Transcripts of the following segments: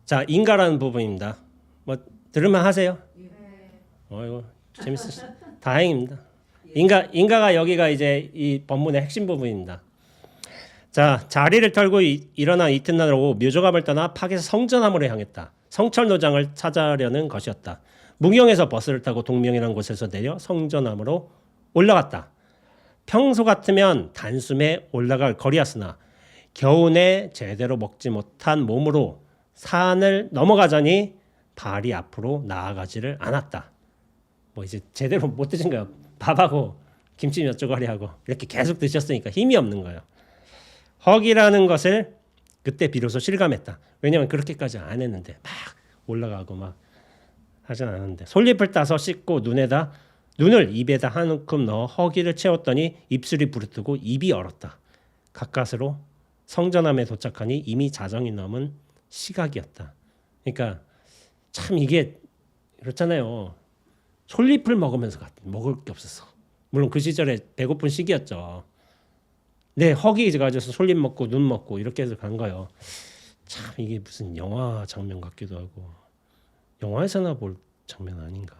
자, 인가라는 부분입니다. 뭐 들으면 하세요? 이거 재밌으시. 다행입니다. 인가가 여기가 이제 이 본문의 핵심 부분입니다. 자, 자리를 털고 일어난 이튿날 오후 묘조갑을 떠나 팍에서 성전함으로 향했다. 성철 노장을 찾아려는 것이었다. 무경에서 버스를 타고 동명이라는 곳에서 내려 성전함으로 올라갔다. 평소 같으면 단숨에 올라갈 거리였으나 겨우내 제대로 먹지 못한 몸으로 산을 넘어가자니 발이 앞으로 나아가지를 않았다. 뭐 이제 제대로 못 드신 거예요. 밥하고 김치 몇 조각이 하고 이렇게 계속 드셨으니까 힘이 없는 거예요. 허기라는 것을 그때 비로소 실감했다. 왜냐하면 그렇게까지 안 했는데 막 올라가고 막 하진 않았는데 솔잎을 따서 씻고 눈을 입에다 한 움큼 넣어 허기를 채웠더니 입술이 부르뜨고 입이 얼었다. 가까스로 성전함에 도착하니 이미 자정이 넘은 시각이었다. 그러니까 참 이게 그렇잖아요. 솔잎을 먹으면서 먹을 게 없었어. 물론 그 시절에 배고픈 시기였죠. 네, 허기 가져서 솔잎 먹고 눈 먹고 이렇게 해서 간 거예요. 참 이게 무슨 영화 장면 같기도 하고 영화에서나 볼 장면 아닌가.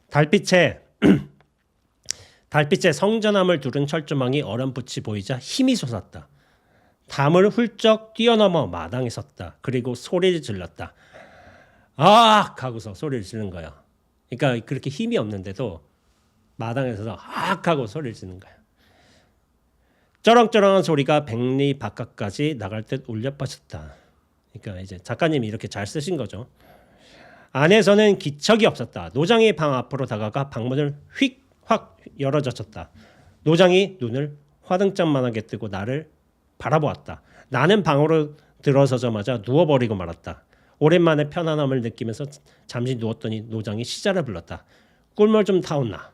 달빛에 성전함을 두른 철조망이 어렴풋이 보이자 힘이 솟았다. 담을 훌쩍 뛰어넘어 마당에 섰다. 그리고 소리를 질렀다. 악! 하고서 소리를 지르는 거야. 그러니까 그렇게 힘이 없는데도 마당에서 악! 하고 소리를 지르는 거야. 쩌렁쩌렁한 소리가 백리 바깥까지 나갈 듯 울려 퍼졌다. 그러니까 이제 작가님이 이렇게 잘 쓰신 거죠. 안에서는 기척이 없었다. 노장이 방 앞으로 다가가 방문을 확 열어젖혔다. 노장이 눈을 화등짝만하게 뜨고 나를 바라보았다. 나는 방으로 들어서자마자 누워버리고 말았다. 오랜만에 편안함을 느끼면서 잠시 누웠더니 노장이 시자를 불렀다. 꿀물 좀 타온나.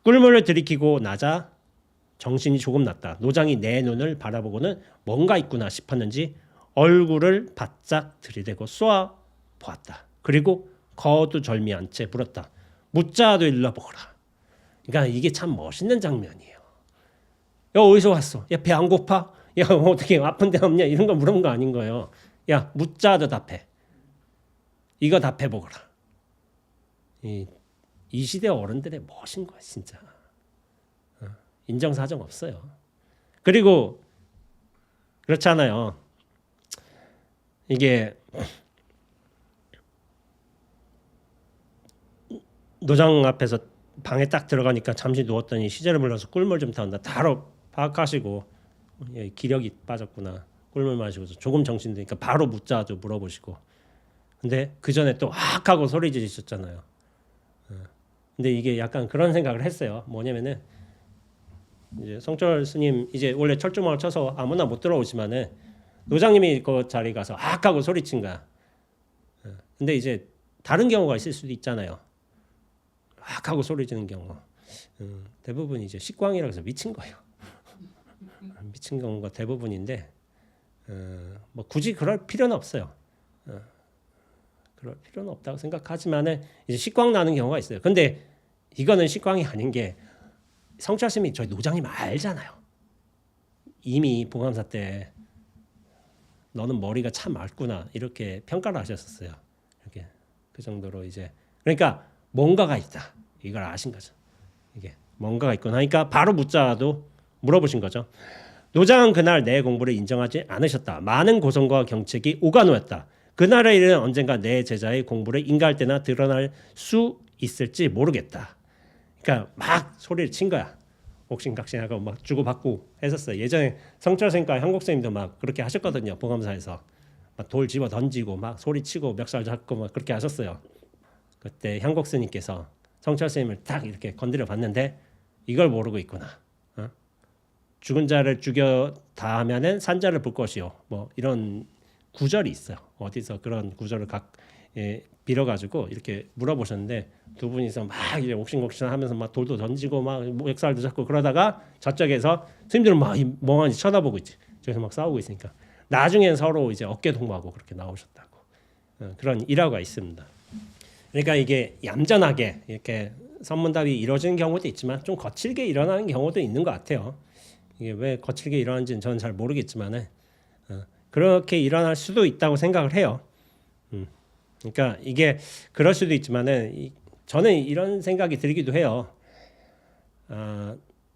꿀물을 들이키고 나자 정신이 조금 났다. 노장이 내 눈을 바라보고는 뭔가 있구나 싶었는지 얼굴을 바짝 들이대고 쏘아 보았다. 그리고 거두절미한 채 물었다. 무자도 일러보거라. 그러니까 이게 참 멋있는 장면이에요. 야, 어디서 왔어? 야, 배 안 고파? 야, 어떻게 아픈 데 없냐? 이런 거 물어본 거 아닌 거예요. 야, 무자도 답해. 이거 답해보거라. 이 시대 어른들의 멋인 거야 진짜. 인정사정 없어요. 그리고 그렇잖아요. 이게 노장 앞에서 방에 딱 들어가니까 잠시 누웠더니 시제를 불러서 꿀물 좀 타온다. 바로 파악하시고 기력이 빠졌구나. 꿀물 마시고서 조금 정신 드니까 바로 묻자도 물어보시고. 근데 그 전에 또 악 하고 소리 지르셨잖아요. 근데 이게 약간 그런 생각을 했어요. 뭐냐면은 이제 성철 스님 이제 원래 철조망을 쳐서 아무나 못 들어오지만은 노장님이 그 자리 가서 악 하고 소리친 거야. 근데 이제 다른 경우가 있을 수도 있잖아요. 악 하고 소리 지는 경우. 대부분 이제 식광이라고 해서 미친 거예요. 미친 경우가 대부분인데 뭐 굳이 그럴 필요는 없어요. 그럴 필요는 없다고 생각하지만은 이제 식광 나는 경우가 있어요. 근데 이거는 식광이 아닌 게 성철 스님이 저희 노장님 알잖아요. 이미 봉암사 때 너는 머리가 참 맑구나 이렇게 평가를 하셨었어요. 이렇게 그 정도로 이제 그러니까 뭔가가 있다. 이걸 아신 거죠. 이게 뭔가가 있구나 하니까 바로 묻자도 물어보신 거죠. 노장은 그날 내 공부를 인정하지 않으셨다. 많은 고성과 경책이 오가노였다. 그날의 일은 언젠가 내 제자의 공부를 인가할 때나 드러날 수 있을지 모르겠다. 그러니까 막 소리를 친 거야. 옥신각신하고 막 주고받고 했었어요. 예전에 성철생과 한국생님도 막 그렇게 하셨거든요. 봉암사에서 막 돌 집어 던지고 막 소리치고 멱살 잡고 막 그렇게 하셨어요. 그때 향곡 스님께서 성철 스님을 딱 이렇게 건드려 봤는데 이걸 모르고 있구나. 죽은 자를 죽여 다하면은 산자를 볼 것이요. 뭐 이런 구절이 있어요. 어디서 그런 구절을 빌어가지고 이렇게 물어보셨는데 두 분이서 막 이제 옥신각신하면서 막 돌도 던지고 막 멱살도 잡고 그러다가 저쪽에서 스님들은 막 멍하니 쳐다보고 있지. 저기서 막 싸우고 있으니까 나중엔 서로 이제 어깨 동무하고 그렇게 나오셨다고. 그런 일화가 있습니다. 그러니까 이게 얌전하게 이렇게 선문답이 이루어지는 경우도 있지만 좀 거칠게 일어나는 경우도 있는 것 같아요. 이게 왜 거칠게 일어나는지는 저는 잘 모르겠지만은 그렇게 일어날 수도 있다고 생각을 해요. 그러니까 이게 그럴 수도 있지만은 저는 이런 생각이 들기도 해요.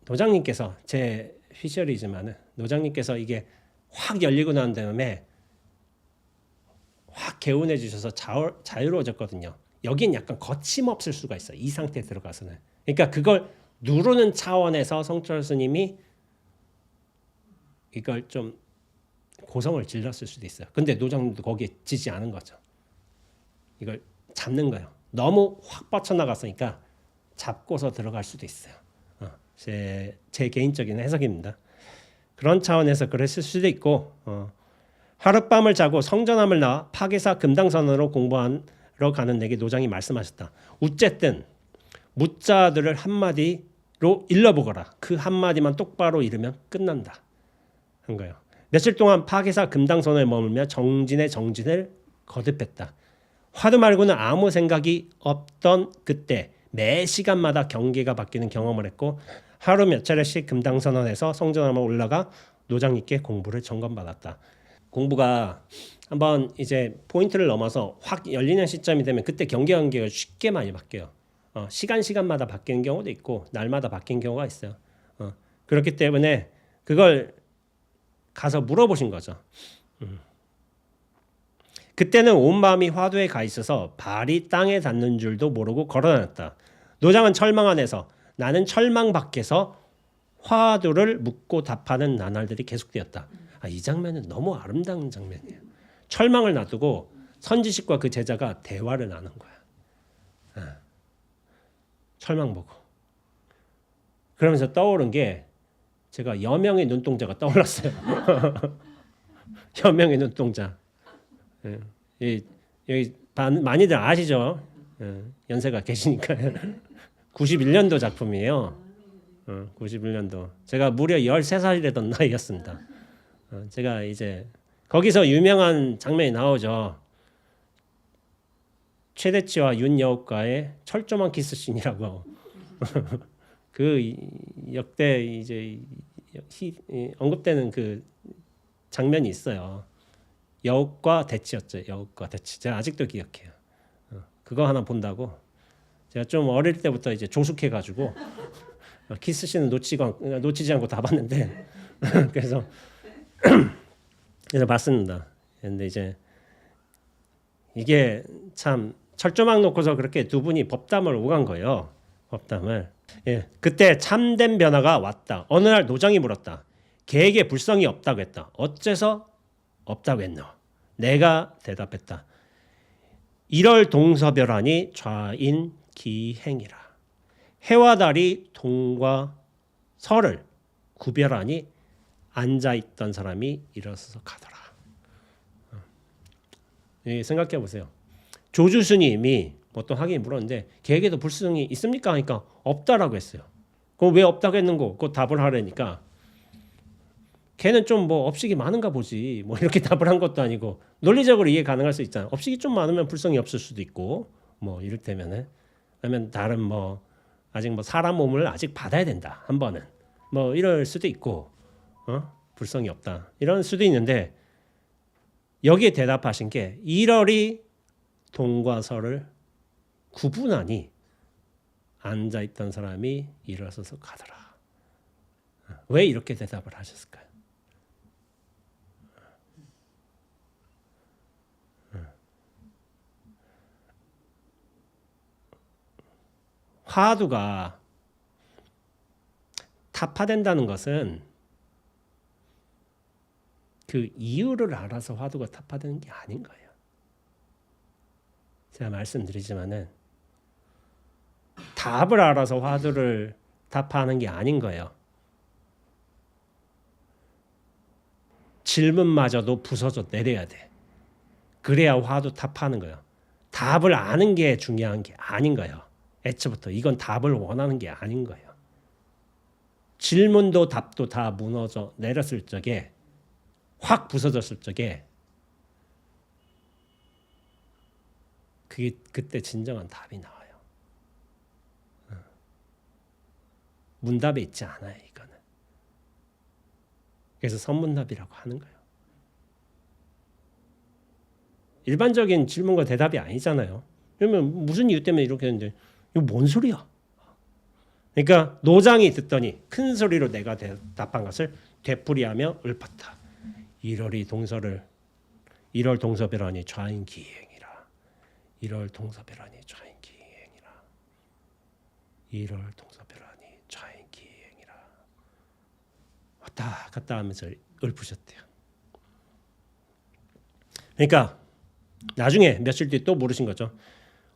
노장님께서 제 피셜이지만은 노장님께서 이게 확 열리고 난 다음에 확 개운해 주셔서 자유로워졌거든요. 여긴 약간 거침없을 수가 있어요. 이 상태에 들어가서는. 그러니까 그걸 누르는 차원에서 성철 스님이 이걸 좀 고성을 질렀을 수도 있어요. 근데 노장님도 거기에 지지 않은 거죠. 이걸 잡는 거예요. 너무 확 뻗쳐나갔으니까 잡고서 들어갈 수도 있어요. 제 개인적인 해석입니다. 그런 차원에서 그랬을 수도 있고 하룻밤을 자고 성전함을 나와 파괴사 금당선으로 공부하러 가는 내게 노장이 말씀하셨다. 어쨌든 무자들을 한마디로 일러보거라. 그 한마디만 똑바로 이르면 끝난다. 한 거예요. 며칠 동안 파괴사 금당선에 머물며 정진의 정진을 거듭했다. 화두 말고는 아무 생각이 없던 그때 매 시간마다 경계가 바뀌는 경험을 했고 하루 몇 차례씩 금당선언에서 성전함에 올라가 노장님께 공부를 점검받았다. 공부가 한번 이제 포인트를 넘어서 확 열리는 시점이 되면 그때 경계가 쉽게 많이 바뀌어요. 시간마다 바뀌는 경우도 있고 날마다 바뀌는 경우가 있어요. 그렇기 때문에 그걸 가서 물어보신 거죠. 그때는 온 마음이 화두에 가 있어서 발이 땅에 닿는 줄도 모르고 걸어다녔다. 노장은 철망 안에서 나는 철망 밖에서 화두를 묻고 답하는 나날들이 계속되었다. 이 장면은 너무 아름다운 장면이에요. 철망을 놔두고 선지식과 그 제자가 대화를 나눈 거야. 철망 보고. 그러면서 떠오른 게 제가 여명의 눈동자가 떠올랐어요. 여명의 눈동자. 여기 많이들 아시죠? 연세가 계시니까. 91년도 작품이에요. 91년도. 제가 무려 13살이라던 나이였습니다. 제가 이제 거기서 유명한 장면이 나오죠. 최대치와 윤여옥과의 철조망 키스씬이라고. 그 역대 이제 언급되는 그 장면이 있어요. 여옥과 대치였죠. 여옥과 대치. 제가 아직도 기억해요. 그거 하나 본다고 제가 좀 어릴 때부터 이제 조숙해가지고 키스씬은 놓치지 않고 다 봤는데 그래서 봤습니다. 근데 이제 이게 참 철조망 놓고서 그렇게 두 분이 법담을 오간 거예요. 법담을. 그때 참된 변화가 왔다. 어느 날 노장이 물었다. 계에게 불성이 없다고 했다. 어째서 없다고 했노? 내가 대답했다. 1월 동서별하니 좌인 기행이라. 해와 달이 동과 서를 구별하니 앉아있던 사람이 일어서서 가더라. 생각해 보세요. 조주 스님이 어떤 학인이 물었는데 걔에게도 불성이 있습니까? 하니까 없다라고 했어요. 그럼 왜 없다고 했는고? 그 답을 하려니까 걔는 좀 뭐 업식이 많은가 보지. 뭐 이렇게 답을 한 것도 아니고 논리적으로 이해 가능할 수 있잖아. 업식이 좀 많으면 불성이 없을 수도 있고 뭐 이를테면은 아니면 다른 뭐 아직 뭐 사람 몸을 아직 받아야 된다. 한 번은 뭐 이럴 수도 있고 불성이 없다. 이런 수도 있는데 여기에 대답하신 게 1월이 동과 서를 구분하니 앉아있던 사람이 일어서서 가더라. 왜 이렇게 대답을 하셨을까요? 화두가 타파된다는 것은 그 이유를 알아서 화두가 타파되는 게 아닌 거예요. 제가 말씀드리지만은 답을 알아서 화두를 타파하는 게 아닌 거예요. 질문마저도 부서져 내려야 돼. 그래야 화두 타파하는 거예요. 답을 아는 게 중요한 게 아닌 거예요. 애초부터 이건 답을 원하는 게 아닌 거예요. 질문도 답도 다 무너져 내렸을 적에 확 부서졌을 적에 그때 진정한 답이 나와요. 문답에 있지 않아요. 이거는. 그래서 선문답이라고 하는 거예요. 일반적인 질문과 대답이 아니잖아요. 그러면 무슨 이유 때문에 이렇게 했는데 이거 뭔 소리야? 그러니까 노장이 듣더니 큰 소리로 내가 대답한 것을 되풀이하며 읊었다. 이럴 동서배라니 좌인기행이라. 이럴 동서배라니 좌인기행이라. 이럴 동서배라니 좌인기행이라. 왔다 갔다 하면서 읊으셨대요. 그러니까 나중에 며칠 뒤에 또 물으신 거죠.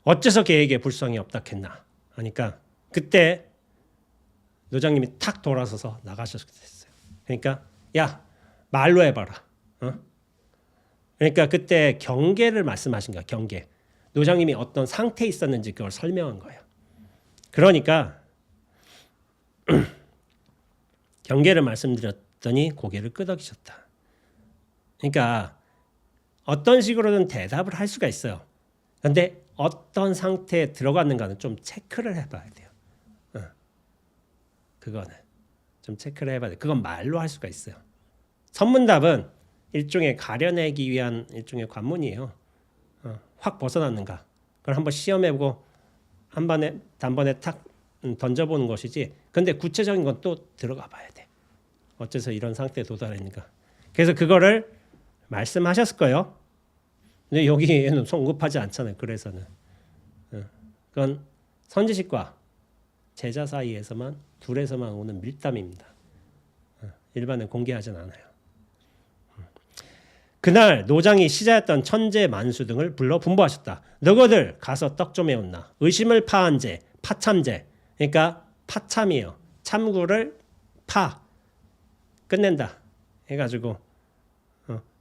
어째서 걔에게 불성이 없다 했나 하니까 그때 노장님이 탁 돌아서서 나가셨어요. 그러니까 야 말로 해봐라. 그러니까 그때 경계를 말씀하신 거야. 경계. 노장님이 어떤 상태에 있었는지 그걸 설명한 거예요. 그러니까 경계를 말씀드렸더니 고개를 끄덕이셨다. 그러니까 어떤 식으로든 대답을 할 수가 있어요. 그런데 어떤 상태에 들어갔는가는 좀 체크를 해봐야 돼요. 그거는 좀 체크를 해봐야 돼요. 그건 말로 할 수가 있어요. 선문답은 일종의 가려내기 위한 일종의 관문이에요. 확 벗어났는가 그걸 한번 시험해보고 단번에 탁 던져보는 것이지. 근데 구체적인 건 또 들어가 봐야 돼. 어째서 이런 상태에 도달했는가. 그래서 그거를 말씀하셨을 거예요. 근데 여기에는 언급하지 않잖아요. 그래서는 그건 선지식과 제자 사이에서만 둘에서만 오는 밀담입니다. 일반은 공개하진 않아요. 그날 노장이 시자였던 천재 만수 등을 불러 분부하셨다. 너희들 가서 떡 좀 해온나. 의심을 파한 제 파참제. 그러니까 파참이에요. 참구를 끝낸다 해가지고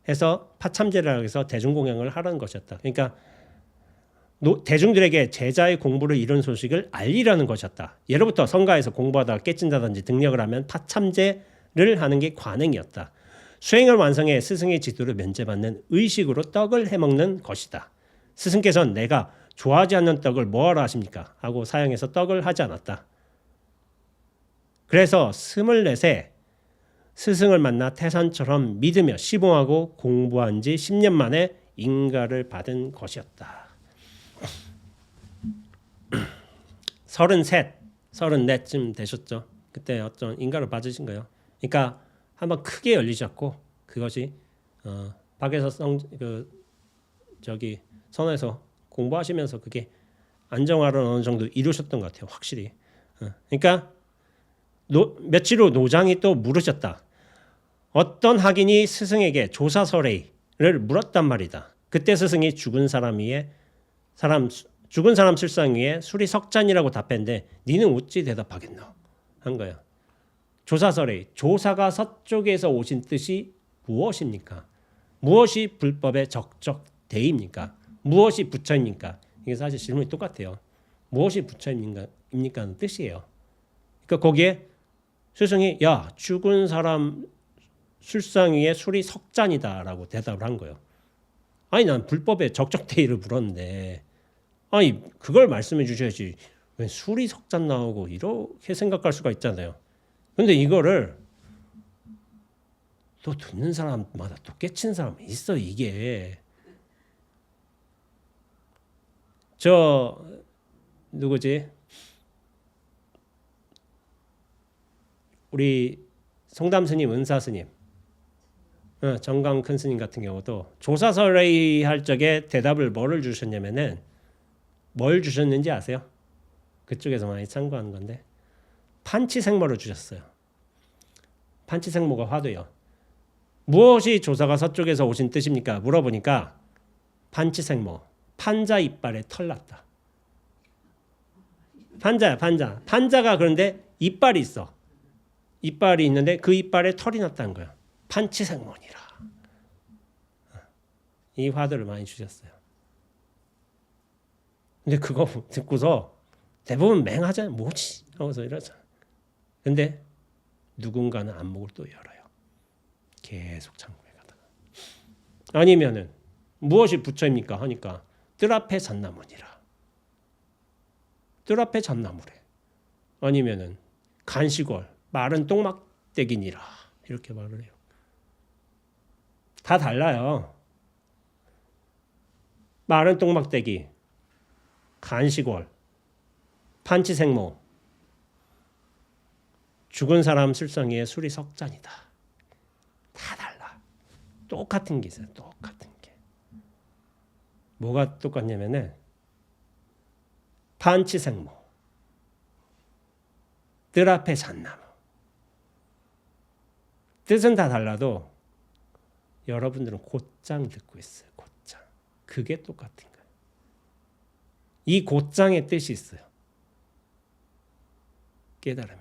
해서 파참제라고 해서 대중공양을 하라는 것이었다. 그러니까 대중들에게 제자의 공부를 이룬 소식을 알리라는 것이었다. 예로부터 성가에서 공부하다가 깨친다든지 등력을 하면 파참제를 하는 게 관행이었다. 수행을 완성해 스승의 지도를 면제받는 의식으로 떡을 해먹는 것이다. 스승께서는 내가 좋아하지 않는 떡을 뭐하러 하십니까? 하고 사양해서 떡을 하지 않았다. 그래서 24세 스승을 만나 태산처럼 믿으며 시봉하고 공부한 지 10년 만에 인가를 받은 것이었다. 33, 34쯤 되셨죠. 그때 어떤 인가를 받으신 거예요. 그러니까 한번 크게 열리셨고 그것이 밖에서 선에서 공부하시면서 그게 안정화를 어느 정도 이루셨던 것 같아요. 확실히. 그러니까 며칠 후 노장이 또 물으셨다. 어떤 학인이 스승에게 조사설의를 물었단 말이다. 그때 스승이 죽은 사람 술상 위에 술이 석잔이라고 답했는데 니는 어찌 대답하겠노? 한 거야. 조사설의 조사가 서쪽에서 오신 뜻이 무엇입니까? 무엇이 불법의 적적대입니까? 무엇이 부처입니까? 이게 사실 질문이 똑같아요. 무엇이 부처입니까는 뜻이에요. 그러니까 거기에 스승이 야 죽은 사람 술상 위에 술이 석잔이다라고 대답을 한 거예요. 아니 난 불법의 적적대의를 물었는데 아니 그걸 말씀해 주셔야지 왜 술이 석잔 나오고 이렇게 생각할 수가 있잖아요. 근데 이거를 또 듣는 사람마다 또 깨친 사람이 있어. 이게 저 누구지? 우리 성담 스님, 은사 스님, 정강 큰 스님 같은 경우도 조사설의 할 적에 대답을 뭐를 주셨냐면은 뭘 주셨는지 아세요? 그쪽에서 많이 참고하는 건데 판치생모를 주셨어요. 판치생모가 화두요. 무엇이 조사가 서쪽에서 오신 뜻입니까? 물어보니까 판치생모, 판자 이빨에 털 났다. 판자야, 판자. 판자가 그런데 이빨이 있어. 이빨이 있는데 그 이빨에 털이 났다는 거야. 판치생모니라. 이 화두를 많이 주셨어요. 근데 그거 듣고서 대부분 맹하잖아요. 뭐지? 하고서 이러잖아. 근데 누군가는 안목을 또 열어요. 계속 참고해 가다가. 아니면은 무엇이 부처입니까? 하니까 뜰 앞에 잣나무니라. 뜰 앞에 잣나무래. 아니면은 간시골 마른 똥막대기니라. 이렇게 말을 해요. 다 달라요. 마른 똥막대기, 간식월, 판치생모, 죽은 사람 술상에 술이 석 잔이다. 다 달라. 똑같은 게 있어요. 똑같은 게. 뭐가 똑같냐면은 판치생모, 뜰 앞에 잣나무. 뜻은 다 달라도 여러분들은 곧장 듣고 있어요. 곧장. 그게 똑같은 거예요. 이 곧장의 뜻이 있어요. 깨달으면.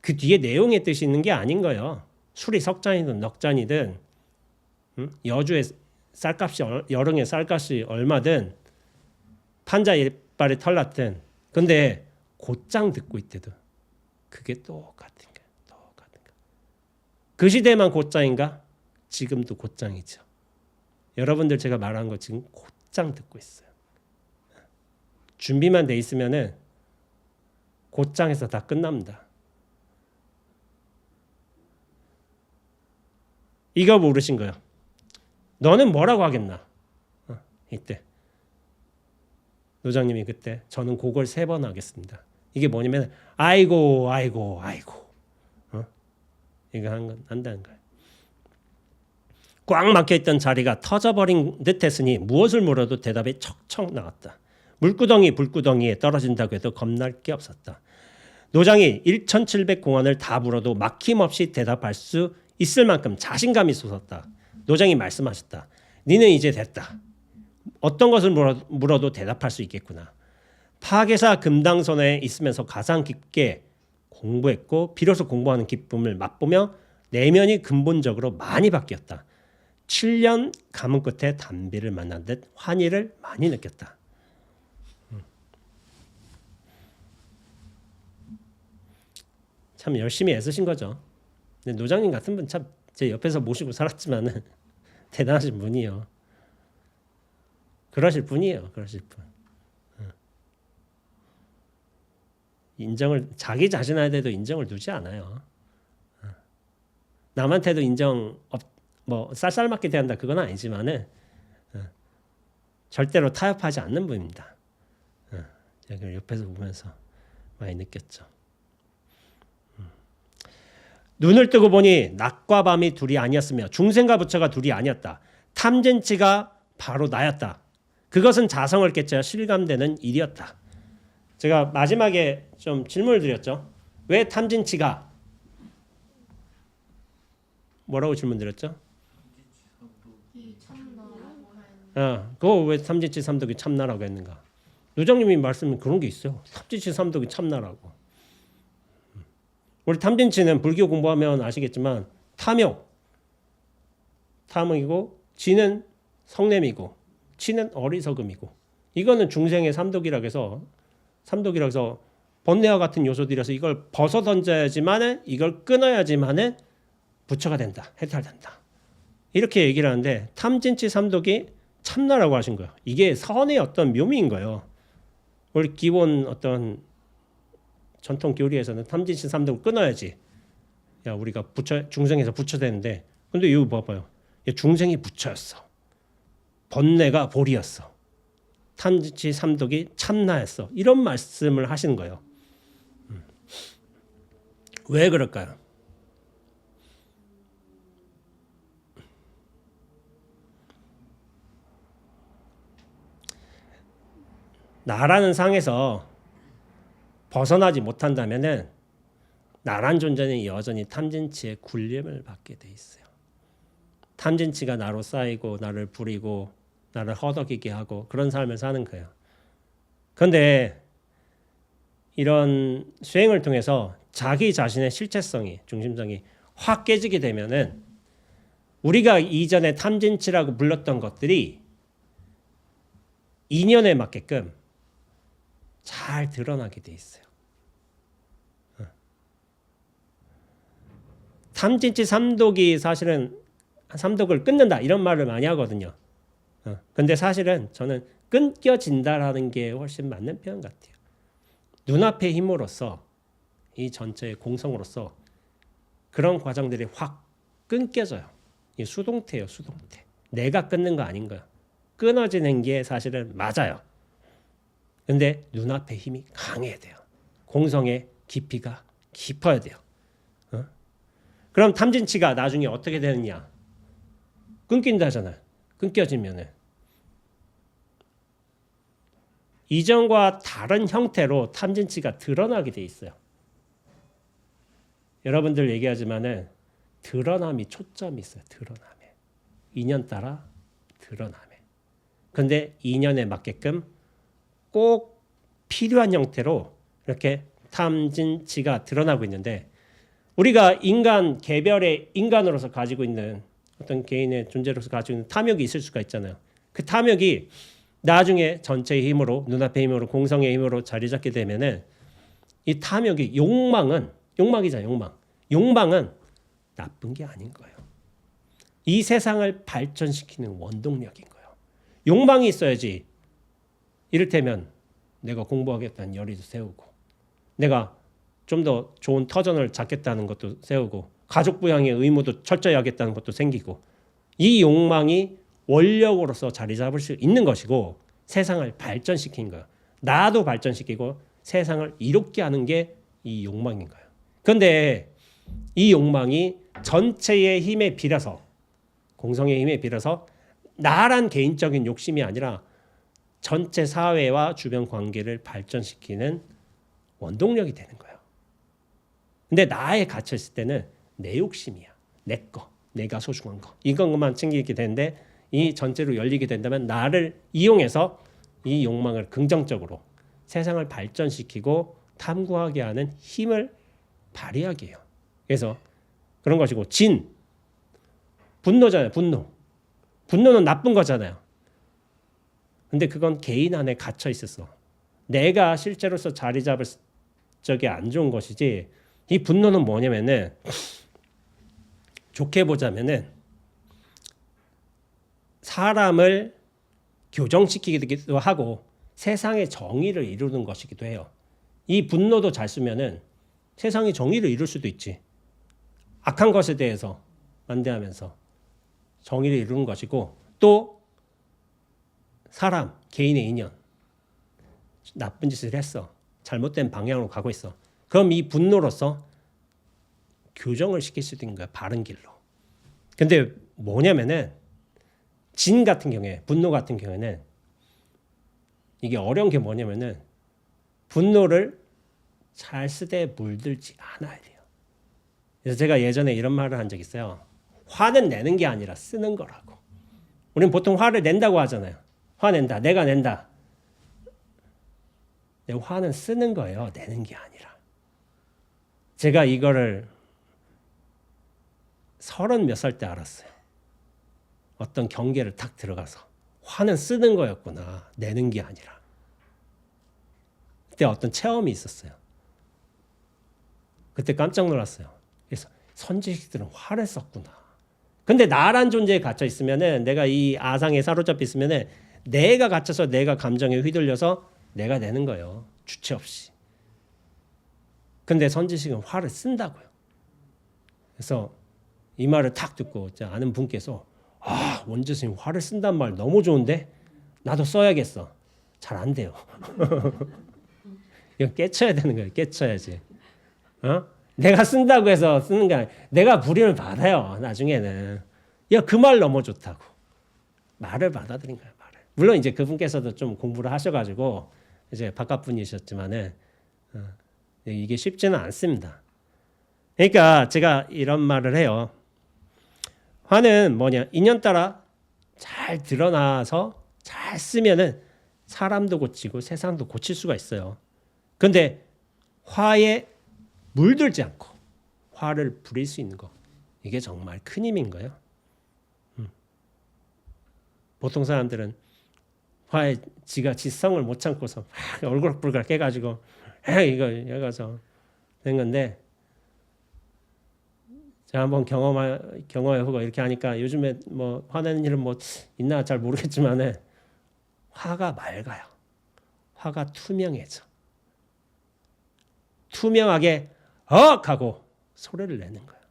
그 뒤에 내용의 뜻이 있는 게 아닌 거예요. 술이 석잔이든 넉잔이든 여주의 쌀값이 여릉의 쌀값이 얼마든 판자 이빨에 털났든 근데 곧장 듣고 있대도 그게 똑같은 거예요. 똑같은 거. 그 시대만 곧장인가? 지금도 곧장이죠. 여러분들 제가 말한 거 지금 곧장 듣고 있어요. 준비만 돼 있으면은 곧장에서 다 끝납니다. 이거 모르신 거예요. 너는 뭐라고 하겠나? 이때 노장님이 그때 저는 그걸 3번 하겠습니다. 이게 뭐냐면 아이고 이거 한다는 거예요. 꽉 막혀있던 자리가 터져버린 듯했으니 무엇을 물어도 대답이 척척 나왔다. 물구덩이 불구덩이에 떨어진다고 해도 겁날 게 없었다. 노장이 1700공안을 다 물어도 막힘없이 대답할 수 있을 만큼 자신감이 솟았다. 노장이 말씀하셨다. 니는 이제 됐다. 어떤 것을 물어도 대답할 수 있겠구나. 파괴사 금당선에 있으면서 가장 깊게 공부했고 비로소 공부하는 기쁨을 맛보며 내면이 근본적으로 많이 바뀌었다. 7년 가문 끝에 담비를 만난 듯 환희를 많이 느꼈다. 참 열심히 애쓰신 거죠. 근데 노장님 같은 분 참 제 옆에서 모시고 살았지만은 대단하신 분이요. 그러실 분이에요. 그러실 분. 인정을 자기 자신한테도 인정을 두지 않아요. 남한테도 인정 뭐 쌀쌀맞게 대한다 그건 아니지만은 절대로 타협하지 않는 분입니다. 제가 옆에서 보면서 많이 느꼈죠. 눈을 뜨고 보니 낮과 밤이 둘이 아니었으며 중생과 부처가 둘이 아니었다. 탐진치가 바로 나였다. 그것은 자성을 깨쳐 실감되는 일이었다. 제가 마지막에 좀 질문을 드렸죠. 왜 탐진치가 뭐라고 질문 드렸죠? 그거 왜 탐진치 삼독이 참나라고 했는가? 노장님이 말씀은 그런 게 있어요. 탐진치 삼독이 참나라고. 우리 탐진치는 불교 공부하면 아시겠지만 탐욕이고 지는 성냄이고 치는 어리석음이고 이거는 중생의 삼독이라고 해서 번뇌와 같은 요소들이라서 이걸 벗어 던져야지만은 이걸 끊어야지만은 부처가 된다. 해탈된다. 이렇게 얘기를 하는데 탐진치 삼독이 참나라고 하신 거예요. 이게 선의 어떤 묘미인 거예요. 우리 기본 어떤 전통 교리에서는 탐진치 삼독을 끊어야지. 야 우리가 중생에서 부처 되는데 근데 이거 봐봐요. 중생이 부처였어. 번뇌가 보리였어. 탐진치 삼독이 참나였어. 이런 말씀을 하시는 거예요. 왜 그럴까요? 나라는 상에서 벗어나지 못한다면은 나란 존재는 여전히 탐진치의 굴림을 받게 돼 있어요. 탐진치가 나로 쌓이고 나를 부리고 나를 허덕이게 하고 그런 삶을 사는 거예요. 그런데 이런 수행을 통해서 자기 자신의 실체성이 중심성이 확 깨지게 되면은 우리가 이전에 탐진치라고 불렀던 것들이 인연에 맞게끔 잘 드러나게 돼 있어요. 탐진치 삼독이 사실은 삼독을 끊는다 이런 말을 많이 하거든요. 근데 사실은 저는 끊겨진다라는 게 훨씬 맞는 표현 같아요. 눈앞의 힘으로써 이 전체의 공성으로서 그런 과정들이 확 끊겨져요. 이 수동태예요, 수동태. 내가 끊는 거 아닌 거야. 끊어지는 게 사실은 맞아요. 근데 눈앞의 힘이 강해야 돼요. 공성의 깊이가 깊어야 돼요. 그럼 탐진치가 나중에 어떻게 되느냐? 끊긴다잖아요. 끊겨지면은 이전과 다른 형태로 탐진치가 드러나게 돼 있어요. 여러분들 얘기하지만은 드러남이 초점이 있어요. 드러남에. 인연 따라 드러남에. 근데 인연에 맞게끔 꼭 필요한 형태로 이렇게 탐진치가 드러나고 있는데 우리가 인간 개별의 인간으로서 가지고 있는 어떤 개인의 존재로서 가지고 있는 탐욕이 있을 수가 있잖아요. 그 탐욕이 나중에 전체의 힘으로 눈앞의 힘으로 공성의 힘으로 자리 잡게 되면은 이 탐욕이 욕망이잖아요. 욕망은 나쁜 게 아닌 거예요. 이 세상을 발전시키는 원동력인 거예요. 욕망이 있어야지 이를테면 내가 공부하겠다는 열의도 세우고 내가 좀 더 좋은 터전을 잡겠다는 것도 세우고 가족 부양의 의무도 철저히 하겠다는 것도 생기고 이 욕망이 원력으로서 자리 잡을 수 있는 것이고 세상을 발전시킨 거예요. 나도 발전시키고 세상을 이롭게 하는 게 이 욕망인 거예요. 그런데 이 욕망이 전체의 힘에 빌어서 공성의 힘에 빌어서 나란 개인적인 욕심이 아니라 전체 사회와 주변 관계를 발전시키는 원동력이 되는 거예요. 근데 나에 갇혀 있을 때는 내 욕심이야. 내 거, 내가 소중한 거. 이것만 챙기게 되는데 이 전체로 열리게 된다면 나를 이용해서 이 욕망을 긍정적으로 세상을 발전시키고 탐구하게 하는 힘을 발휘하게 해요. 그래서 그런 것이고 분노잖아요. 분노는 나쁜 거잖아요. 근데 그건 개인 안에 갇혀 있었어. 내가 실제로서 자리 잡을 적이 안 좋은 것이지 이 분노는 뭐냐면은 좋게 보자면은 사람을 교정시키기도 하고 세상의 정의를 이루는 것이기도 해요. 이 분노도 잘 쓰면은 세상의 정의를 이룰 수도 있지. 악한 것에 대해서 반대하면서 정의를 이루는 것이고 또 사람, 개인의 인연 나쁜 짓을 했어. 잘못된 방향으로 가고 있어. 그럼 이 분노로서 교정을 시킬 수도 있는 거야. 바른 길로. 근데 뭐냐면은 진 같은 경우에 분노 같은 경우에는 이게 어려운 게 뭐냐면은 분노를 잘 쓰되 물들지 않아야 돼요. 그래서 제가 예전에 이런 말을 한 적이 있어요. 화는 내는 게 아니라 쓰는 거라고. 우리는 보통 화를 낸다고 하잖아요. 화낸다. 내가 낸다. 내 화는 쓰는 거예요. 내는 게 아니라. 제가 이거를 30몇 살 때 알았어요. 어떤 경계를 탁 들어가서 화는 쓰는 거였구나. 내는 게 아니라. 그때 어떤 체험이 있었어요. 그때 깜짝 놀랐어요. 그래서 선지식들은 화를 썼구나. 근데 나란 존재에 갇혀 있으면은 내가 이 아상에 사로잡혀 있으면은 내가 갇혀서 내가 감정에 휘둘려서 내가 내는 거예요. 주체 없이. 근데 선지식은 화를 쓴다고요. 그래서 이 말을 탁 듣고 아는 분께서 원주 스님 화를 쓴단 말 너무 좋은데 나도 써야겠어. 잘 안 돼요. 이거 깨쳐야 되는 거예요. 깨쳐야지. 내가 쓴다고 해서 쓰는 게 아니라 내가 불임을 받아요. 나중에는. 그 말 너무 좋다고. 말을 받아들인 거예요. 말을. 물론 이제 그분께서도 좀 공부를 하셔가지고 이제 바깥 분이셨지만은 이게 쉽지는 않습니다. 그러니까 제가 이런 말을 해요. 화는 뭐냐? 인연 따라 잘 드러나서 잘 쓰면은 사람도 고치고 세상도 고칠 수가 있어요. 근데 화에 물들지 않고 화를 부릴 수 있는 거 이게 정말 큰 힘인 거예요. 보통 사람들은 화에 지가 지성을 못 참고서 얼굴불글 깨가지고 이거 여가서 된 건데 제가 한번 경험해보고 이렇게 하니까 요즘에 뭐 화내는 일은 뭐 있나 잘 모르겠지만은 화가 맑아요. 화가 투명해져. 투명하게 하고 소리를 내는 거예요.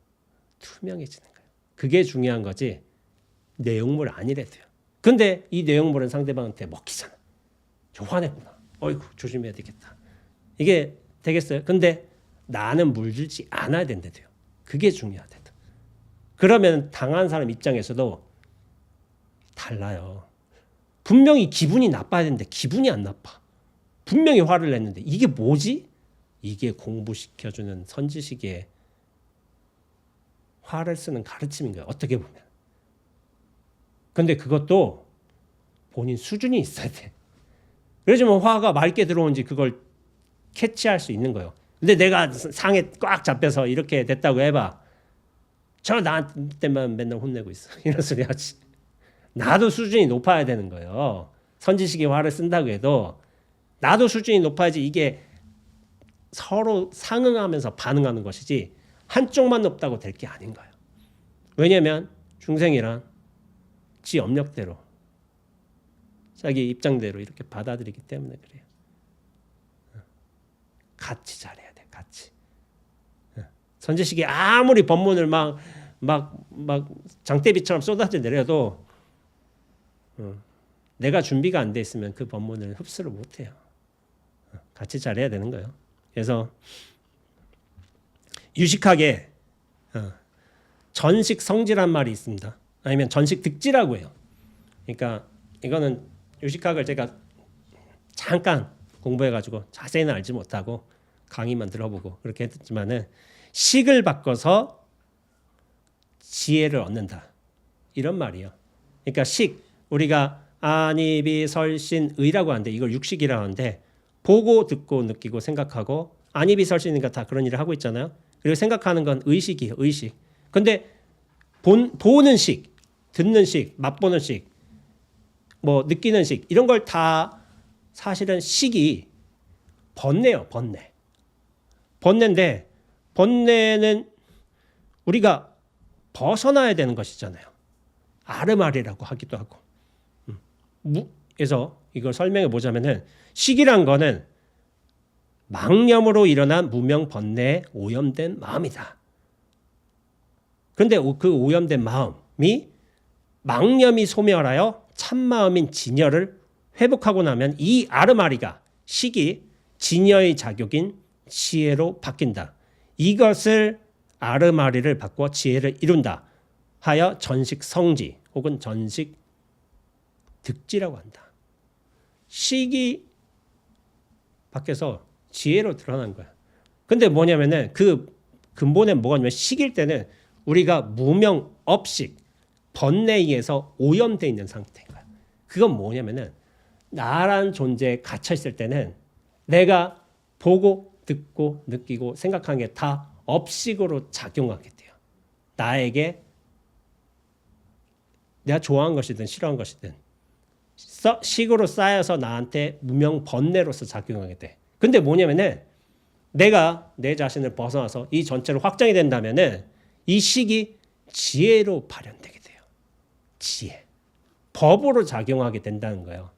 투명해지는 거예요. 그게 중요한 거지 내용물 아니래도요. 근데 이 내용물은 상대방한테 먹히잖아. 저 화냈구나. 어이구 조심해야 되겠다. 이게 되겠어요? 근데 나는 물들지 않아야 된대요. 그게 중요하대. 그러면 당한 사람 입장에서도 달라요. 분명히 기분이 나빠야 되는데 기분이 안 나빠. 분명히 화를 냈는데 이게 뭐지? 이게 공부시켜주는 선지식의 화를 쓰는 가르침인 거예요. 어떻게 보면. 근데 그것도 본인 수준이 있어야 돼. 그래야지만 화가 맑게 들어온지 그걸 캐치할 수 있는 거예요. 근데 내가 상에 꽉 잡혀서 이렇게 됐다고 해봐. 저 나한테만 맨날 혼내고 있어. 이런 소리 하지. 나도 수준이 높아야 되는 거예요. 선지식의 화를 쓴다고 해도 나도 수준이 높아야지 이게 서로 상응하면서 반응하는 것이지 한쪽만 높다고 될 게 아닌 거예요. 왜냐하면 중생이란 지 업력대로 자기 입장대로 이렇게 받아들이기 때문에 그래요. 같이 잘해야 돼. 같이. 선지식이 아무리 법문을 막 장대비처럼 쏟아져 내려도 내가 준비가 안 돼 있으면 그 법문을 흡수를 못 해요. 같이 잘해야 되는 거예요. 그래서 유식하게 전식 성지란 말이 있습니다. 아니면 전식 득지라고 해요. 그러니까 이거는 유식학을 제가 잠깐 공부해가지고 자세히는 알지 못하고 강의만 들어보고 그렇게 했지만은 식을 바꿔서 지혜를 얻는다 이런 말이에요. 그러니까 식 우리가 안이비 설신 의라고 하는데 이걸 육식이라고 하는데 보고 듣고 느끼고 생각하고 안이비 설신이니까 다 그런 일을 하고 있잖아요. 그리고 생각하는 건 의식이에요. 의식. 근데 보는 식, 듣는 식, 맛보는 식, 뭐 느끼는 식 이런 걸 다 사실은 식이 번뇌예요. 번뇌. 번뇌인데 번뇌는 우리가 벗어나야 되는 것이잖아요. 아르마리라고 하기도 하고. 그래서 이걸 설명해 보자면은 식이란 거는 망념으로 일어난 무명 번뇌에 오염된 마음이다. 그런데 그 오염된 마음이 망념이 소멸하여 참마음인 진여를 회복하고 나면 이 아르마리가 식이 진여의 자격인 지혜로 바뀐다. 이것을 아르마리를 바꿔 지혜를 이룬다 하여 전식 성지 혹은 전식 득지라고 한다. 식이 밖에서 지혜로 드러난 거야. 근데 뭐냐면은 그 근본에 뭐가 있냐면 식일 때는 우리가 무명 업식 번뇌에 의해서 오염되어 있는 상태인 거야. 그건 뭐냐면은 나란 존재에 갇혀 있을 때는 내가 보고 듣고 느끼고 생각하는 게 다 업식으로 작용하게 돼요. 나에게 내가 좋아하는 것이든 싫어하는 것이든 식으로 쌓여서 나한테 무명 번뇌로서 작용하게 돼. 근데 뭐냐면은 내가 내 자신을 벗어나서 이 전체로 확장이 된다면은 이 식이 지혜로 발현되게 돼요. 지혜. 법으로 작용하게 된다는 거예요.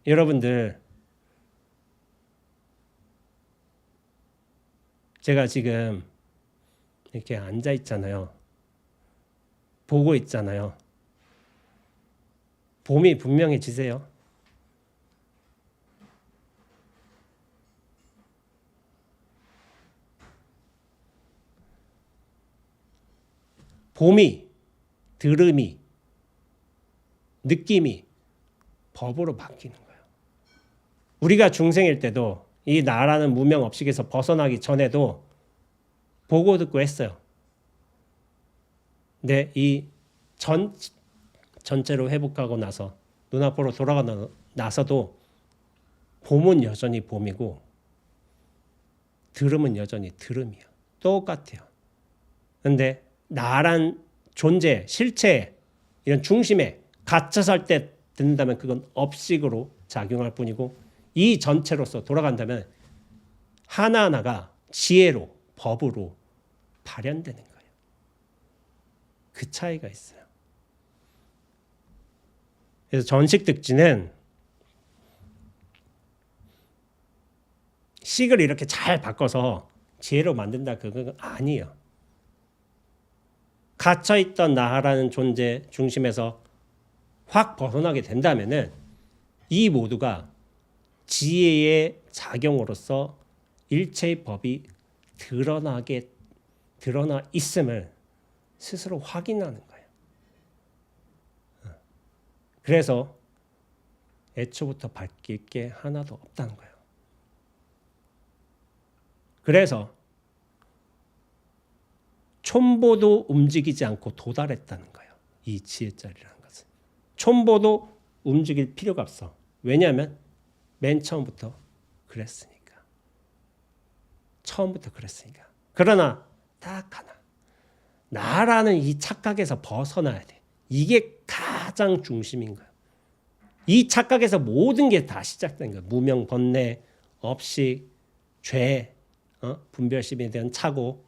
여러분들 제가 지금 이렇게 앉아 있잖아요. 보고 있잖아요. 봄이 분명해지세요. 봄이, 들음이, 느낌이 법으로 바뀌는 거예요. 우리가 중생일 때도 이 나라는 무명 업식에서 벗어나기 전에도 보고 듣고 했어요. 근데 이 전체로 회복하고 나서 눈앞으로 돌아가고 나서도 봄은 여전히 봄이고 들음은 여전히 들음이에요. 똑같아요. 근데 나란 존재, 실체, 이런 중심에 갇혀서 할 때 듣는다면 그건 업식으로 작용할 뿐이고 이 전체로서 돌아간다면 하나하나가 지혜로, 법으로 발현되는 거예요. 그 차이가 있어요. 그래서 전식득지는 식을 이렇게 잘 바꿔서 지혜로 만든다 그건 아니에요. 갇혀있던 나라는 존재 중심에서 확 벗어나게 된다면은 이 모두가 지혜의 작용으로서 일체의 법이 드러나 있음을 스스로 확인하는 거예요. 그래서 애초부터 바뀔 게 하나도 없다는 거예요. 그래서 촌보도 움직이지 않고 도달했다는 거예요. 이 지혜자리라는 것은. 촌보도 움직일 필요가 없어. 왜냐하면 맨 처음부터 그랬으니까. 처음부터 그랬으니까. 그러나 딱 하나. 나라는 이 착각에서 벗어나야 돼. 이게 가장 중심인 거예요. 이 착각에서 모든 게 다 시작된 거예요. 무명, 번뇌, 업식, 죄, 분별심에 대한 착오.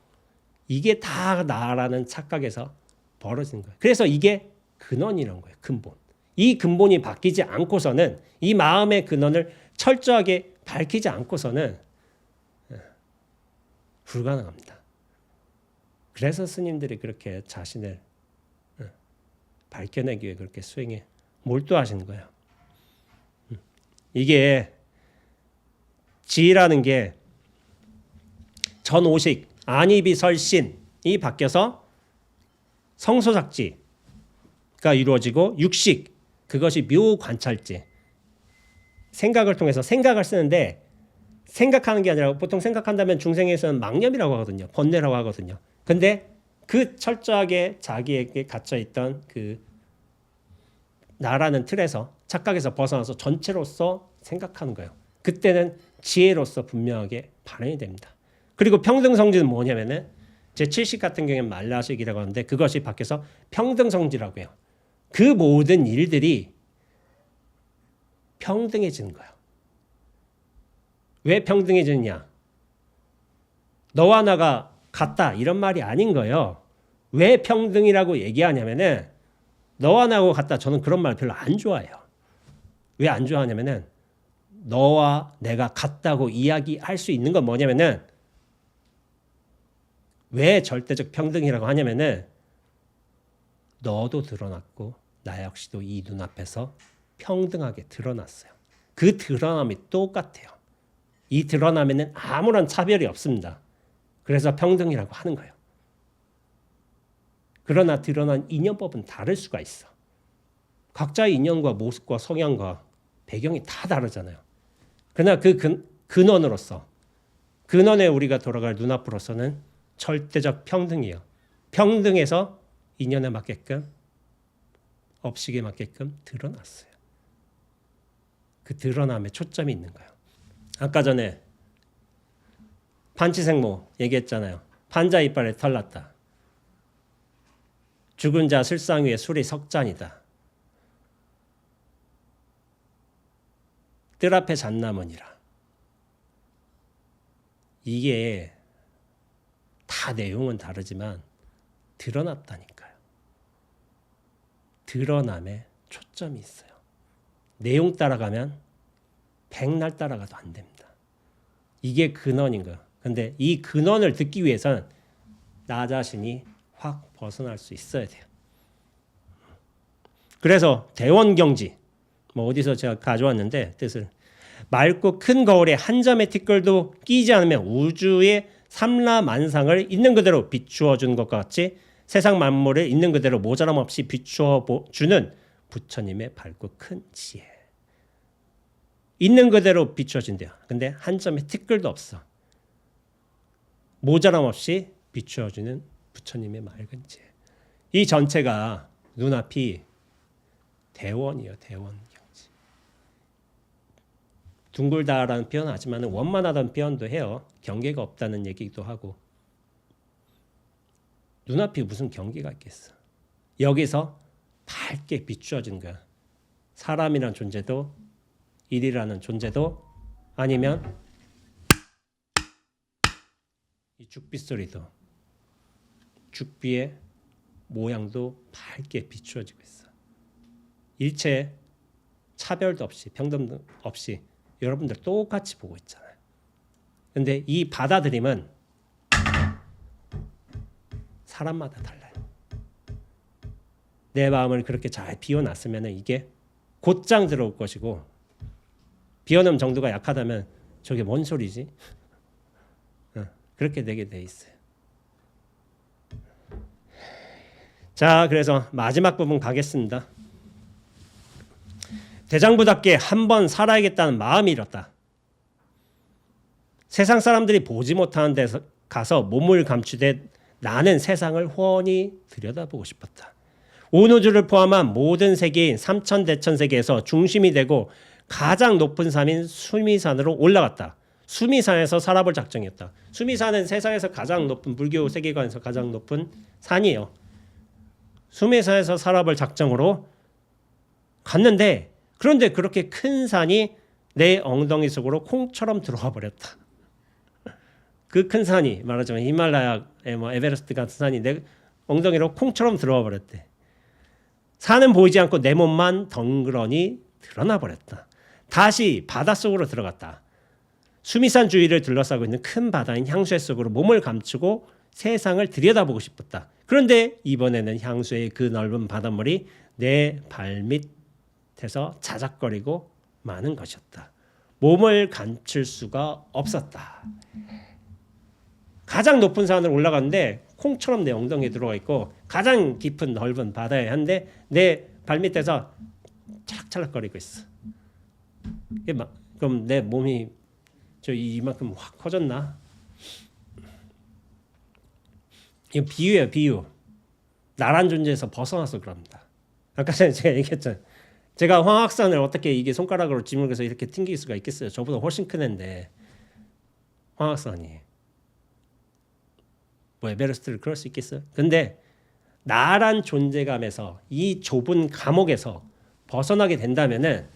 이게 다 나라는 착각에서 벌어지는 거예요. 그래서 이게 근원이라는 거예요. 근본. 이 근본이 바뀌지 않고서는 이 마음의 근원을 철저하게 밝히지 않고서는 불가능합니다. 그래서 스님들이 그렇게 자신을 밝혀내기 위해 그렇게 수행에 몰두하시는 거예요. 이게 지라는 게 전오식, 안이비설신이 바뀌어서 성소작지가 이루어지고 육식, 그것이 묘관찰지. 생각을 통해서 생각을 쓰는데 생각하는 게 아니라 보통 생각한다면 중생에서는 망념이라고 하거든요. 번뇌라고 하거든요. 근데 그 철저하게 자기에게 갇혀있던 그 나라는 틀에서 착각에서 벗어나서 전체로서 생각하는 거예요. 그때는 지혜로서 분명하게 반응이 됩니다. 그리고 평등성지는 뭐냐면은 제7식 같은 경우에는 말라식이라고 하는데 그것이 바뀌어서 평등성지라고 해요. 그 모든 일들이 평등해지는 거예요. 왜 평등해지느냐? 너와 나가 같다 이런 말이 아닌 거예요. 왜 평등이라고 얘기하냐면은 너와 나하고 같다. 저는 그런 말 별로 안 좋아해요. 왜 안 좋아하냐면은 너와 내가 같다고 이야기할 수 있는 건 뭐냐면은 왜 절대적 평등이라고 하냐면은 너도 드러났고 나 역시도 이 눈앞에서 평등하게 드러났어요. 그 드러남이 똑같아요. 이 드러남에는 아무런 차별이 없습니다. 그래서 평등이라고 하는 거예요. 그러나 드러난 인연법은 다를 수가 있어. 각자의 인연과 모습과 성향과 배경이 다 다르잖아요. 그러나 그 근원으로서 근원에 우리가 돌아갈 눈앞으로서는 절대적 평등이에요. 평등에서 인연에 맞게끔 업식에 맞게끔 드러났어요. 그 드러남에 초점이 있는 거예요. 아까 전에 판치생모 얘기했잖아요. 판자 이빨에 털 났다. 죽은 자 술상 위에 술이 석잔이다. 뜰 앞에 잣나무니라. 이게 다 내용은 다르지만 드러났다니까요. 드러남에 초점이 있어요. 내용 따라가면 백날 따라가도 안 됩니다. 이게 근원인 거예요. 근데 이 근원을 듣기 위해서는 나 자신이 확 벗어날 수 있어야 돼요. 그래서 대원경지 뭐 어디서 제가 가져왔는데 뜻을 맑고 큰 거울에 한 점의 티끌도 끼지 않으면 우주의 삼라만상을 있는 그대로 비추어 주는 것과 같이 세상 만물을 있는 그대로 모자람 없이 비추어 주는 부처님의 밝고 큰 지혜. 있는 그대로 비추어진대요. 근데 한 점의 티끌도 없어. 모자람 없이 비추어주는 부처님의 맑은 지혜. 이 전체가 눈앞이 대원이에요. 대원경지. 둥글다라는 표현 하지만 원만하다는 표현도 해요. 경계가 없다는 얘기도 하고. 눈앞이 무슨 경계가 있겠어. 여기서 밝게 비추어진 거야. 사람이란 존재도 일이라는 존재도 아니면 이 죽비 소리도 죽비의 모양도 밝게 비추어지고 있어. 일체 차별도 없이 평등도 없이 여러분들 똑같이 보고 있잖아요. 근데 이 받아들임은 사람마다 달라요. 내 마음을 그렇게 잘 비워놨으면 이게 곧장 들어올 것이고, 비워놓은 정도가 약하다면 저게 뭔 소리지? 그렇게 되게 돼 있어요. 자, 그래서 마지막 부분 가겠습니다. 대장부답게 한번 살아야겠다는 마음이 일었다. 세상 사람들이 보지 못하는 데서 가서 몸을 감추되 나는 세상을 훤히 들여다보고 싶었다. 온 우주를 포함한 모든 세계인 삼천대천세계에서 중심이 되고 가장 높은 산인 수미산으로 올라갔다. 수미산에서 살아볼 작정이었다. 수미산은 세상에서 가장 높은, 불교 세계관에서 가장 높은 산이에요. 수미산에서 살아볼 작정으로 갔는데, 그런데 그렇게 큰 산이 내 엉덩이 속으로 콩처럼 들어와 버렸다. 그 큰 산이 말하자면 히말라야의 에베레스트 같은 산이 내 엉덩이로 콩처럼 들어와 버렸대. 산은 보이지 않고 내 몸만 덩그러니 드러나 버렸다. 다시 바닷속으로 들어갔다. 수미산 주위를 둘러싸고 있는 큰 바다인 향수의 속으로 몸을 감추고 세상을 들여다보고 싶었다. 그런데 이번에는 향수의 그 넓은 바닷물이 내 발밑에서 자작거리고 마는 것이었다. 몸을 감출 수가 없었다. 가장 높은 산을 올라갔는데 콩처럼 내 엉덩이에 들어가 있고 가장 깊은 넓은 바다에 한데 내 발밑에서 찰락찰락거리고 있어. 그럼 내 몸이 이만큼 확 커졌나? 이거 비유예요, 비유. 나란 존재에서 벗어나서 그럽니다. 아까 전에 제가 얘기했잖아요. 제가 황악산을 어떻게 이게 손가락으로 지물게서 이렇게 튕길 수가 있겠어요? 저보다 훨씬 큰 애인데 황악산이 뭐 에베레스트를 그럴 수 있겠어요? 근데 나란 존재감에서 이 좁은 감옥에서 벗어나게 된다면은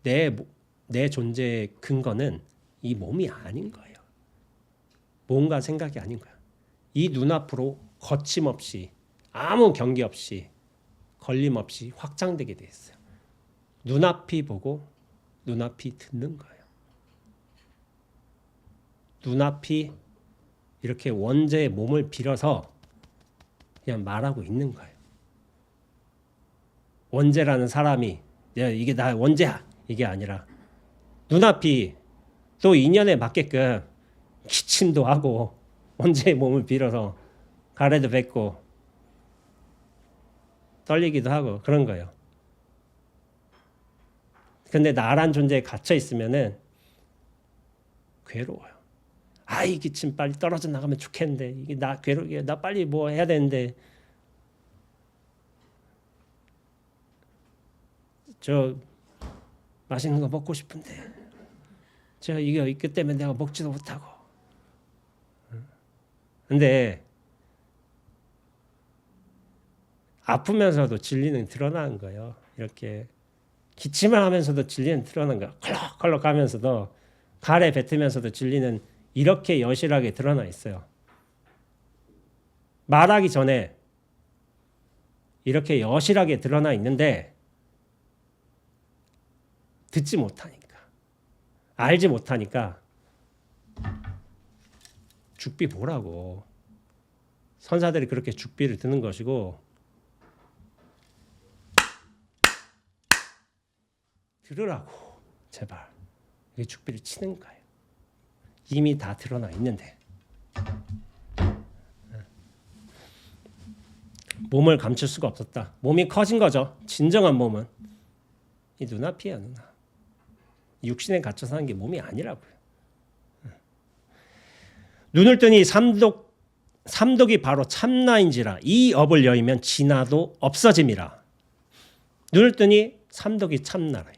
내 존재의 근거는 이 몸이 아닌 거예요. 뭔가 생각이 아닌 거예요. 이 눈앞으로 거침없이 아무 경계 없이 걸림없이 확장되게 돼 있어요. 눈앞이 보고 눈앞이 듣는 거예요. 눈앞이 이렇게 원죄의 몸을 빌어서 그냥 말하고 있는 거예요. 원죄라는 사람이 이게 나 원죄야 이게 아니라 눈앞이 또 인연에 맞게끔 기침도 하고 원죄의 몸을 빌어서 가래도 뱉고 떨리기도 하고 그런 거예요. 근데 나란 존재에 갇혀 있으면은 괴로워요. 이 기침 빨리 떨어져 나가면 좋겠는데 이게 나 괴롭게 나 빨리 뭐 해야 되는데 저 맛있는 거 먹고 싶은데 제가 이거 있기 때문에 내가 먹지도 못하고. 근데 아프면서도 진리는 드러나는 거예요. 이렇게 기침을 하면서도 진리는 드러나는 거예요. 컬럭컬럭 하면서도 가래 뱉으면서도 진리는 이렇게 여실하게 드러나 있어요. 말하기 전에 이렇게 여실하게 드러나 있는데 듣지 못하니까, 알지 못하니까 죽비 보라고. 선사들이 그렇게 죽비를 드는 것이고 들으라고 제발. 이게 죽비를 치는 거예요. 이미 다 드러나 있는데. 몸을 감출 수가 없었다. 몸이 커진 거죠. 진정한 몸은 이 눈앞이야, 눈앞. 육신에 갇혀 사는 게 몸이 아니라고요. 눈을 뜨니 삼독이 바로 참나인지라 이 업을 여의면 진화도 없어짐이라. 눈을 뜨니 삼독이 참나라.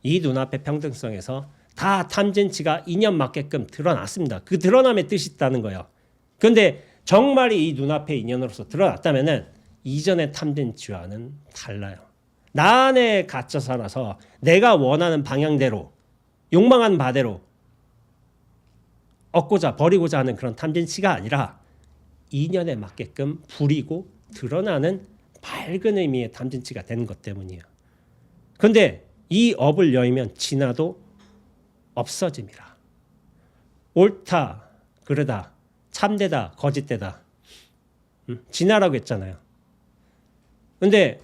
이 눈앞의 평등성에서 다 탐진치가 인연 맞게끔 드러났습니다. 그 드러남의 뜻이 있다는 거예요. 그런데 정말이 이 눈앞의 인연으로서 드러났다면은 이전의 탐진치와는 달라요. 나 안에 갇혀 살아서 내가 원하는 방향대로 욕망한 바대로 얻고자 버리고자 하는 그런 탐진치가 아니라 인연에 맞게끔 부리고 드러나는 밝은 의미의 탐진치가 되는 것 때문이에요. 그런데 이 업을 여의면 진화도 없어짐이라. 옳다, 그르다, 참되다, 거짓되다. 진화라고 했잖아요. 근데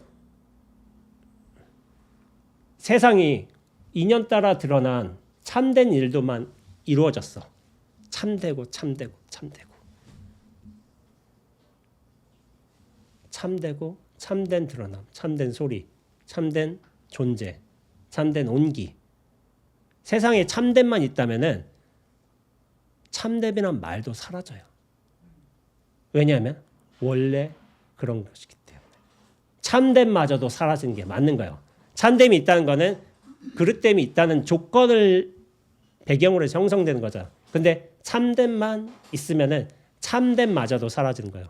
세상이 인연 따라 드러난 참된 일도만 이루어졌어. 참되고 참되고 참되고 참되고 참된 드러남, 참된 소리, 참된 존재, 참된 온기. 세상에 참됨만 있다면은 참됨이란 말도 사라져요. 왜냐하면 원래 그런 것이기 때문에. 참됨마저도 사라지는 게 맞는 거예요. 참됨이 있다는 거는 그릇됨이 있다는 조건을 배경으로 형성되는 거죠. 근데 참됨만 있으면은 참됨마저도 사라지는 거예요.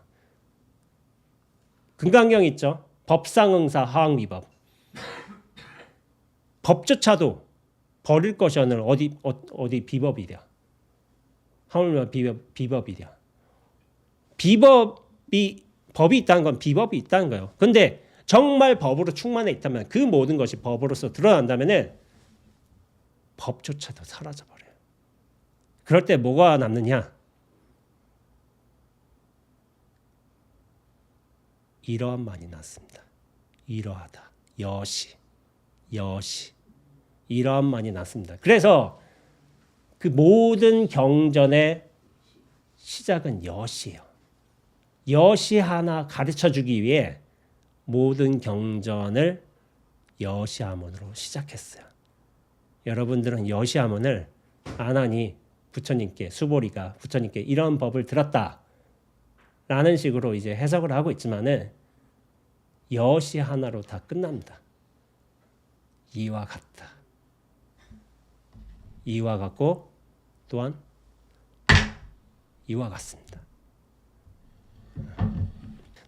금강경 있죠. 법상응사 하왕미법. 법조차도 버릴 것이 오늘 어디 비법이랴. 하물며 비법이랴. 법이 있다는 건 비법이 있다는 거예요. 근데 정말 법으로 충만해 있다면 그 모든 것이 법으로서 드러난다면은 법조차도 사라져 버려요. 그럴 때 뭐가 남느냐? 이러함만이 났습니다. 이러하다. 여시. 이러함만이 났습니다. 그래서 그 모든 경전의 시작은 여시예요. 여시 하나 가르쳐주기 위해 모든 경전을 여시하문으로 시작했어요. 여러분들은 여시하문을 안 하니 부처님께 수보리가 부처님께 이런 법을 들었다 라는 식으로 이제 해석을 하고 있지만은 여시 하나로 다 끝납니다. 이와 같다. 이와 같고 또한 이와 같습니다.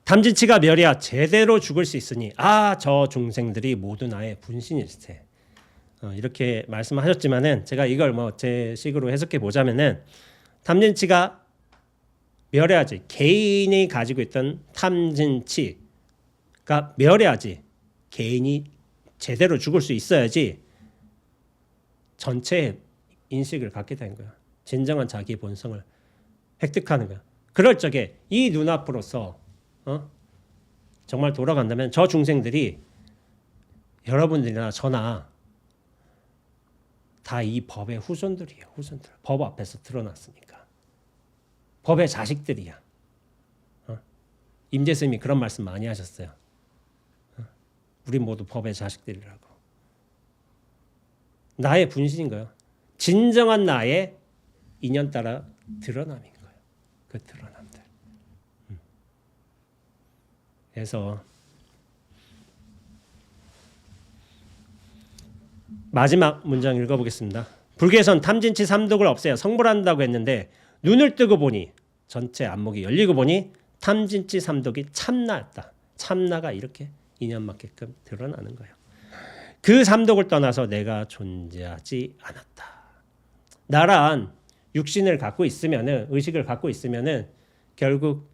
탐진치가 멸이야 제대로 죽을 수 있으니 저 중생들이 모두 나의 분신일세. 이렇게 말씀하셨지만은 제가 이걸 제 식으로 해석해 보자면은 탐진치가 멸해야지. 개인이 가지고 있던 탐진치가 멸해야지. 개인이 제대로 죽을 수 있어야지 전체 인식을 갖게 되는 거야. 진정한 자기 본성을 획득하는 거야. 그럴 적에 이 눈앞으로서 정말 돌아간다면 저 중생들이 여러분들이나 저나 다 이 법의 후손들이에요. 후손들. 법 앞에서 드러났으니까. 법의 자식들이야. 임재스님이 그런 말씀 많이 하셨어요. 우리 모두 법의 자식들이라고. 나의 분신인 거예요. 진정한 나의 인연 따라 드러남인 거예요. 그 드러남들. 그래서 마지막 문장 읽어보겠습니다. 불교에선 탐진치 삼독을 없애야 성불한다고 했는데 눈을 뜨고 보니 전체 안목이 열리고 보니 탐진치 삼독이 참나였다. 참나가 이렇게 인연 맞게끔 드러나는 거예요. 그 삼독을 떠나서 내가 존재하지 않았다. 나란 육신을 갖고 있으면은 의식을 갖고 있으면은 결국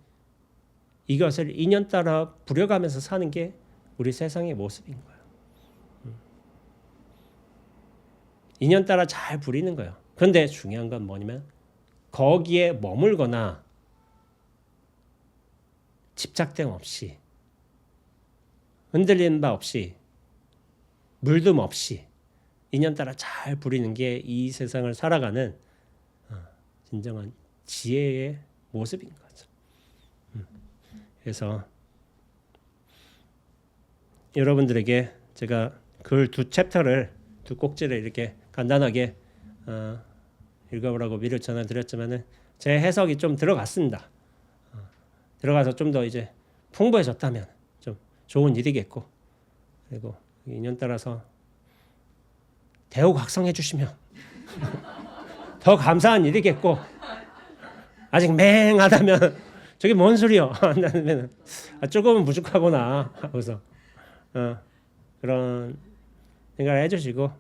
이것을 인연 따라 부려가면서 사는 게 우리 세상의 모습인 거예요. 인연 따라 잘 부리는 거예요. 그런데 중요한 건 뭐냐면 거기에 머물거나 집착됨 없이 흔들리는 바 없이 물듦 없이 인연 따라 잘 부리는 게 이 세상을 살아가는 진정한 지혜의 모습인 거죠. 그래서 여러분들에게 제가 글 두 챕터를 두 꼭지를 이렇게 간단하게 읽어보라고 미리 전해드렸지만은 제 해석이 좀 들어갔습니다. 들어가서 좀 더 이제 풍부해졌다면 좀 좋은 일이겠고, 그리고 인연 따라서 대우각성해 주시면 더 감사한 일이겠고, 아직 맹하다면 저게 뭔 소리요? 한다면 조금은 부족하구나 하고서 그런 생각을 해주시고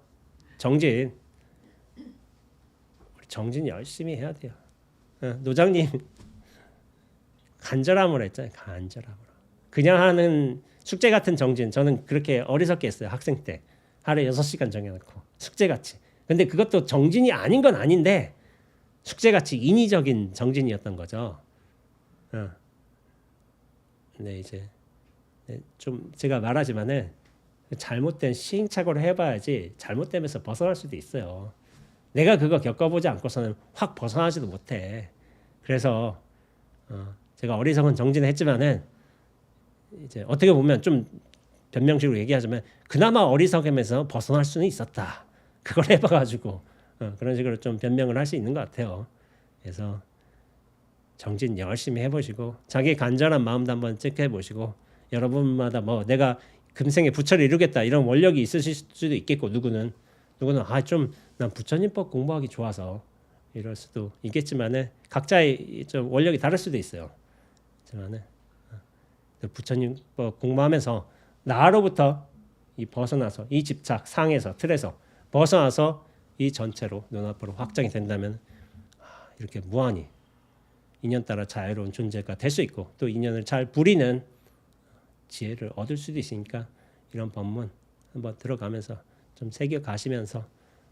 정진 열심히 해야 돼요. 노장님 간절함으로 했잖아요. 간절함으로. 그냥 하는 숙제 같은 정진, 저는 그렇게 어리석게 했어요. 학생 때 하루에 6시간 정해놓고 숙제같이. 근데 그것도 정진이 아닌 건 아닌데 숙제같이 인위적인 정진이었던 거죠. 근데 이제 좀 제가 말하지만은 잘못된 시행착오를 해봐야지 잘못되면서 벗어날 수도 있어요. 내가 그거 겪어보지 않고서는 확 벗어나지도 못해. 그래서 제가 어리석은 정진을 했지만은 이제 어떻게 보면 좀 변명식으로 얘기하자면 그나마 어리석으면서 벗어날 수는 있었다. 그걸 해봐가지고 그런 식으로 좀 변명을 할 수 있는 것 같아요. 그래서 정진 열심히 해보시고 자기 간절한 마음도 한번 체크해 보시고 여러분마다 뭐 내가 금생에 부처를 이루겠다 이런 원력이 있으실 수도 있겠고 누구는 좀 난 부처님법 공부하기 좋아서 이럴 수도 있겠지만은 각자의 좀 원력이 다를 수도 있어요. 하지만은 부처님법 공부하면서 나로부터 이 벗어나서 이 집착 상에서 틀에서 벗어나서 이 전체로 눈앞으로 확장이 된다면 이렇게 무한히 인연 따라 자유로운 존재가 될 수 있고 또 인연을 잘 부리는 지혜를 얻을 수도 있으니까 이런 법문 한번 들어가면서 좀 새겨 가시면서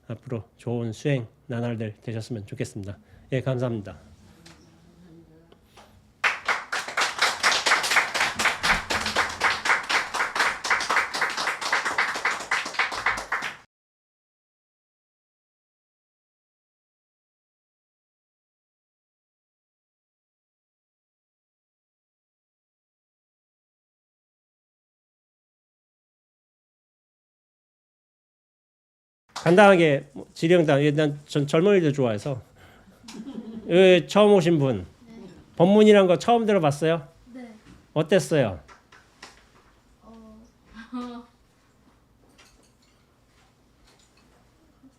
앞으로 좋은 수행 나날들 되셨으면 좋겠습니다. 예, 감사합니다. 간단하게 질의응답. 일단 전 젊은이들 좋아해서 처음 오신 분 법문이란 거 처음 들어봤어요? 네. 어땠어요?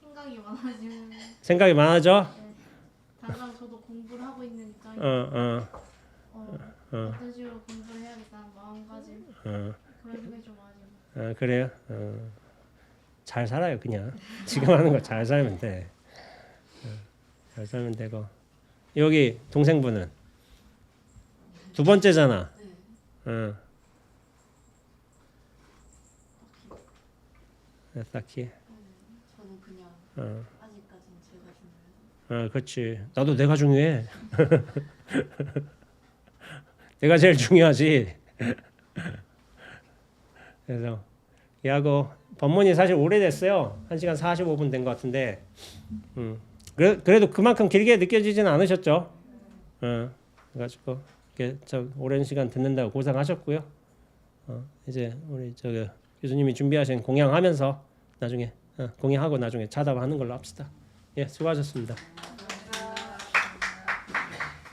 생각이 많아지는. 생각이 많아져? 네. 당장 저도 공부를 하고 있는 입장이고 어떤 식으로 공부를 해야겠다는 마음가짐 그런 생각이 좀 많아지고. 그래요? 잘 살아요 그냥 지금 하는 거 잘 살면 돼. 잘 살면 되고 여기 동생분은 두 번째잖아. 딱히. 저는 그냥 아직까지는 제가 중요해요. 그렇지. 나도 내가 중요해. 내가 제일 중요하지. 그래서 얘하고 법문이 사실 오래됐어요. 1시간 45분 된 것 같은데 그래도 그만큼 길게 느껴지지는 않으셨죠? 그래가지고 이렇게 오랜 시간 듣는다고 고생하셨고요. 이제 우리 교수님이 준비하신 공양하면서 나중에 공양하고 나중에 차답하는 걸로 합시다. 예, 수고하셨습니다.